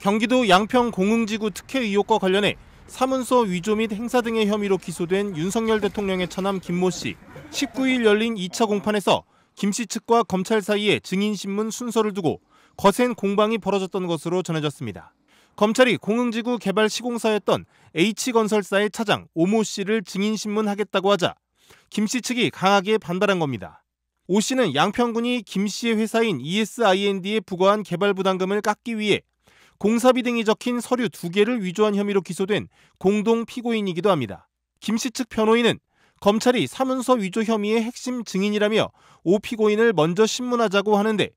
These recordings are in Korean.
경기도 양평 공흥지구 특혜 의혹과 관련해 사문서 위조 및 행사 등의 혐의로 기소된 윤석열 대통령의 처남 김모 씨. 19일 열린 2차 공판에서 김 씨 측과 검찰 사이에 증인신문 순서를 두고 거센 공방이 벌어졌던 것으로 전해졌습니다. 검찰이 공흥지구 개발 시공사였던 H건설사의 차장 오모 씨를 증인신문하겠다고 하자 김 씨 측이 강하게 반발한 겁니다. 오 씨는 양평군이 김 씨의 회사인 ESIND에 부과한 개발 부담금을 깎기 위해 공사비 등이 적힌 서류 2개를 위조한 혐의로 기소된 공동 피고인이기도 합니다. 김 씨 측 변호인은 검찰이 사문서 위조 혐의의 핵심 증인이라며 오 피고인을 먼저 신문하자고 하는데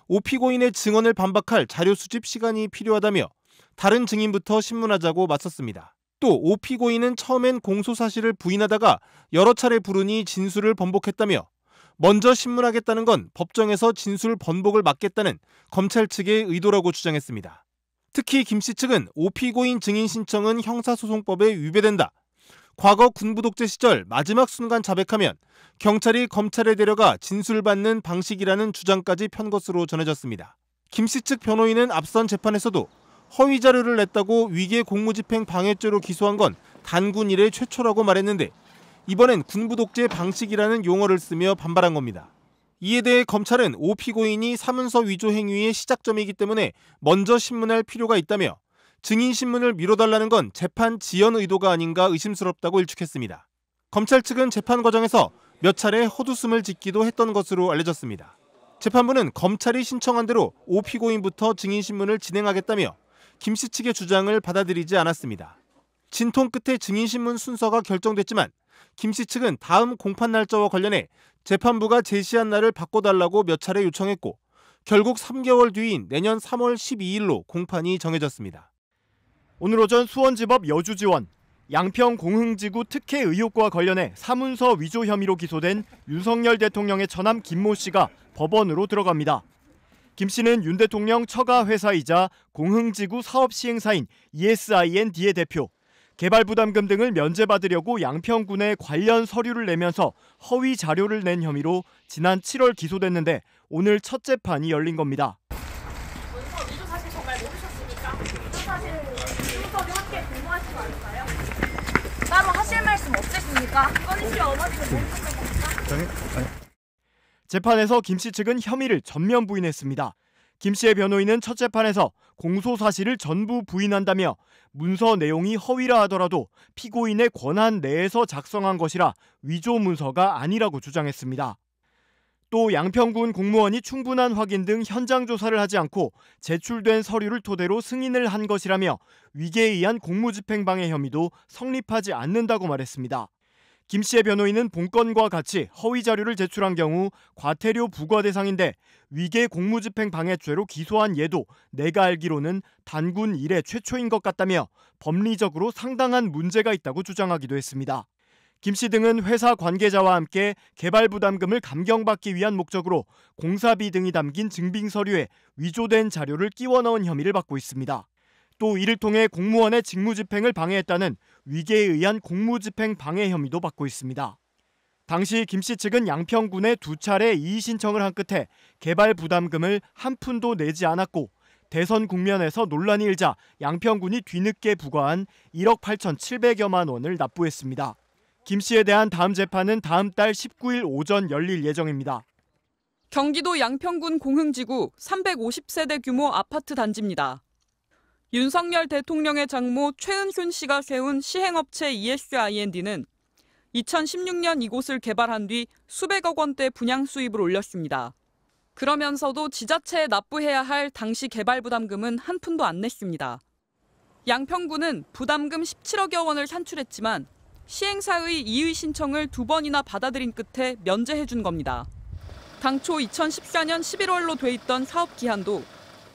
오 피고인의 증언을 반박할 자료 수집 시간이 필요하다며 다른 증인부터 신문하자고 맞섰습니다. 또 오 피고인은 처음엔 공소 사실을 부인하다가 여러 차례 부르니 진술을 번복했다며 먼저 신문하겠다는 건 법정에서 진술 번복을 막겠다는 검찰 측의 의도라고 주장했습니다. 특히 김 씨 측은 오 피고인 증인 신청은 형사소송법에 위배된다. 과거 군부 독재 시절 마지막 순간 자백하면 경찰이 검찰에 데려가 진술받는 방식이라는 주장까지 편 것으로 전해졌습니다. 김 씨 측 변호인은 앞선 재판에서도 허위 자료를 냈다고 위계 공무집행 방해죄로 기소한 건 단군 이래 최초라고 말했는데 이번엔 군부 독재 방식이라는 용어를 쓰며 반발한 겁니다. 이에 대해 검찰은 오 피고인이 사문서 위조 행위의 시작점이기 때문에 먼저 신문할 필요가 있다며 증인 신문을 미뤄달라는 건 재판 지연 의도가 아닌가 의심스럽다고 일축했습니다. 검찰 측은 재판 과정에서 몇 차례 헛웃음을 짓기도 했던 것으로 알려졌습니다. 재판부는 검찰이 신청한 대로 오 피고인부터 증인 신문을 진행하겠다며 김 씨 측의 주장을 받아들이지 않았습니다. 진통 끝에 증인 신문 순서가 결정됐지만 김 씨 측은 다음 공판 날짜와 관련해 재판부가 제시한 날을 바꿔달라고 몇 차례 요청했고 결국 3개월 뒤인 내년 3월 12일로 공판이 정해졌습니다. 오늘 오전 수원지법 여주지원, 양평 공흥지구 특혜 의혹과 관련해 사문서 위조 혐의로 기소된 윤석열 대통령의 처남 김모 씨가 법원으로 들어갑니다. 김 씨는 윤 대통령 처가 회사이자 공흥지구 사업 시행사인 ESIND의 대표, 개발 부담금 등을 면제받으려고 양평군에 관련 서류를 내면서 허위 자료를 낸 혐의로 지난 7월 기소됐는데 오늘 첫 재판이 열린 겁니다. 위조 사실 정말 모르셨습니까? 위조 사실 문서를 함께 공모하신 거 아닐까요? 따로 하실 말씀 없으십니까? 건희 씨 어머니는 모르셨던 겁니까? 재판에서 김 씨 측은 혐의를 전면 부인했습니다. 김 씨의 변호인은 첫 재판에서 공소 사실을 전부 부인한다며 문서 내용이 허위라 하더라도 피고인의 권한 내에서 작성한 것이라 위조 문서가 아니라고 주장했습니다. 또 양평군 공무원이 충분한 확인 등 현장 조사를 하지 않고 제출된 서류를 토대로 승인을 한 것이라며 위계에 의한 공무집행방해 혐의도 성립하지 않는다고 말했습니다. 김 씨의 변호인은 본건과 같이 허위 자료를 제출한 경우 과태료 부과 대상인데 위계 공무집행방해죄로 기소한 예도 내가 알기로는 단군 이래 최초인 것 같다며 법리적으로 상당한 문제가 있다고 주장하기도 했습니다. 김 씨 등은 회사 관계자와 함께 개발 부담금을 감경받기 위한 목적으로 공사비 등이 담긴 증빙 서류에 위조된 자료를 끼워 넣은 혐의를 받고 있습니다. 또 이를 통해 공무원의 직무집행을 방해했다는 위계에 의한 공무집행 방해 혐의도 받고 있습니다. 당시 김 씨 측은 양평군에 2차례 이의 신청을 한 끝에 개발 부담금을 한 푼도 내지 않았고 대선 국면에서 논란이 일자 양평군이 뒤늦게 부과한 1억 8,700여만 원을 납부했습니다. 김 씨에 대한 다음 재판은 다음 달 19일 오전 열릴 예정입니다. 경기도 양평군 공흥지구 350세대 규모 아파트 단지입니다. 윤석열 대통령의 장모 최은순 씨가 세운 시행업체 ESIND는 2016년 이곳을 개발한 뒤 수백억 원대 분양 수입을 올렸습니다. 그러면서도 지자체에 납부해야 할 당시 개발 부담금은 한 푼도 안 냈습니다. 양평군은 부담금 17억여 원을 산출했지만 시행사의 이의 신청을 2번이나 받아들인 끝에 면제해 준 겁니다. 당초 2014년 11월로 돼 있던 사업 기한도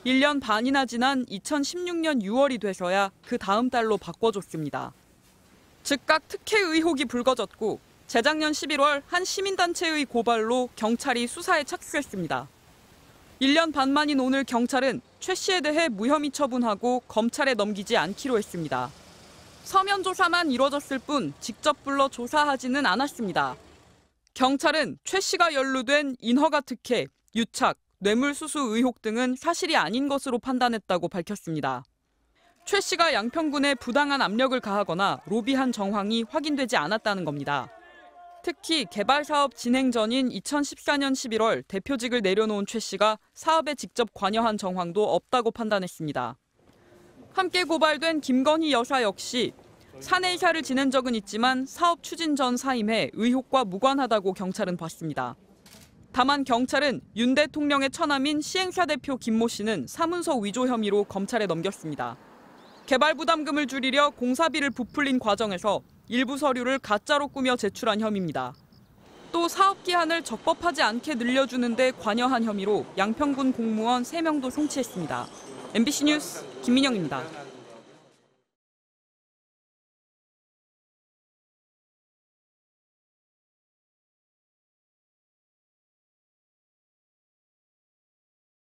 1년 반이나 지난 2016년 6월이 돼서야 그 다음 달로 바꿔줬습니다. 즉각 특혜 의혹이 불거졌고 재작년 11월 한 시민단체의 고발로 경찰이 수사에 착수했습니다. 1년 반 만인 오늘 경찰은 최 씨에 대해 무혐의 처분하고 검찰에 넘기지 않기로 했습니다. 서면 조사만 이뤄졌을 뿐 직접 불러 조사하지는 않았습니다. 경찰은 최 씨가 연루된 인허가 특혜, 유착, 뇌물수수 의혹 등은 사실이 아닌 것으로 판단했다고 밝혔습니다. 최 씨가 양평군에 부당한 압력을 가하거나 로비한 정황이 확인되지 않았다는 겁니다. 특히 개발 사업 진행 전인 2014년 11월 대표직을 내려놓은 최 씨가 사업에 직접 관여한 정황도 없다고 판단했습니다. 함께 고발된 김건희 여사 역시 사내이사를 지낸 적은 있지만 사업 추진 전 사임해 의혹과 무관하다고 경찰은 봤습니다. 다만 경찰은 윤 대통령의 처남인 시행사 대표 김모 씨는 사문서 위조 혐의로 검찰에 넘겼습니다. 개발 부담금을 줄이려 공사비를 부풀린 과정에서 일부 서류를 가짜로 꾸며 제출한 혐의입니다. 또 사업 기한을 적법하지 않게 늘려주는 데 관여한 혐의로 양평군 공무원 3명도 송치했습니다. MBC 뉴스 김민영입니다.